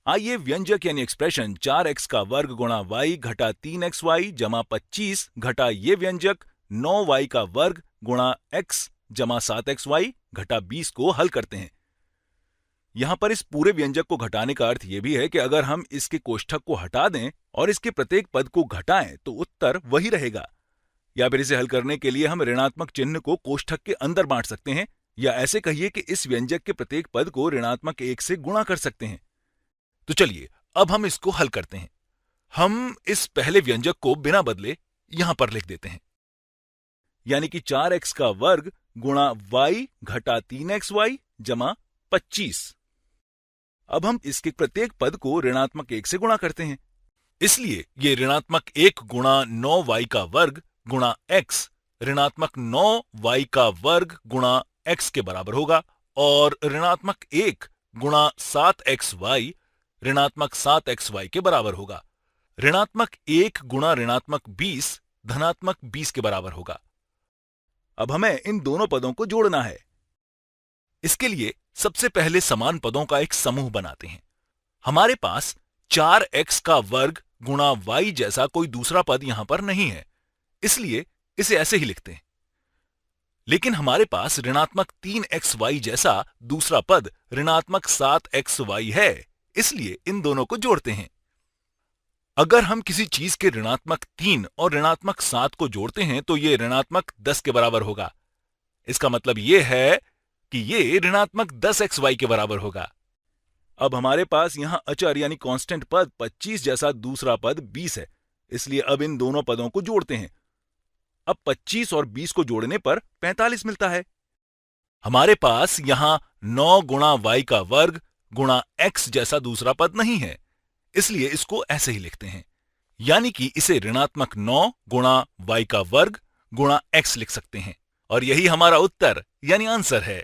आइए व्यंजक यानी एक्सप्रेशन 4x का वर्ग गुणा y घटा 3xy जमा 25 घटा ये व्यंजक 9y का वर्ग गुणा x जमा 7xy घटा 20 को हल करते हैं। यहां पर इस पूरे व्यंजक को घटाने का अर्थ यह भी है कि अगर हम इसके कोष्ठक को हटा दें और इसके प्रत्येक पद को घटाएं तो उत्तर वही रहेगा। या फिर इसे हल करने के लिए हम ऋणात्मक चिन्ह को कोष्ठक के अंदर बांट सकते हैं, या ऐसे कहिए कि इस व्यंजक के प्रत्येक पद को ऋणात्मक 1 से गुणा कर सकते हैं। तो चलिए अब हम इसको हल करते हैं। हम इस पहले व्यंजक को बिना बदले यहां पर लिख देते हैं, यानी कि 4x का वर्ग गुणा y घटा 3xy जमा 25। अब हम इसके प्रत्येक पद को ऋणात्मक 1 से गुणा करते हैं, इसलिए ये ऋणात्मक 1 गुणा 9y का वर्ग गुणा x ऋणात्मक 9y का वर्ग गुणा x के बराबर होगा, और ऋणात्मक 1 गुणा 7xy ऋणात्मक 7xy के बराबर होगा। ऋणात्मक 1 गुणा ऋणात्मक 20 धनात्मक 20 के बराबर होगा। अब हमें इन दोनों पदों को जोड़ना है। इसके लिए सबसे पहले समान पदों का एक समूह बनाते हैं। हमारे पास 4x का वर्ग गुणा y जैसा कोई दूसरा पद यहां पर नहीं है, इसलिए इसे ऐसे ही लिखते हैं। लेकिन हमारे पास ऋणात्मक 3xy जैसा दूसरा पद ऋणात्मक 7xy है, इसलिए इन दोनों को जोड़ते हैं। अगर हम किसी चीज के ऋणात्मक 3 और ऋणात्मक 7 को जोड़ते हैं तो यह ऋणात्मक 10 के बराबर होगा। इसका मतलब यह है कि यह ऋणात्मक 10xy के बराबर होगा। अब हमारे पास यहां अचर यानी कांस्टेंट पद 25 जैसा दूसरा पद 20 है, इसलिए अब इन दोनों पदों को जोड़ते हैं। अब 25 और 20 को जोड़ने पर 45 मिलता है। हमारे पास यहां 9 गुणा y का वर्ग गुणा x जैसा दूसरा पद नहीं है, इसलिए इसको ऐसे ही लिखते हैं, यानी कि इसे ऋणात्मक 9 गुणा y का वर्ग गुणा x लिख सकते हैं, और यही हमारा उत्तर यानी आंसर है।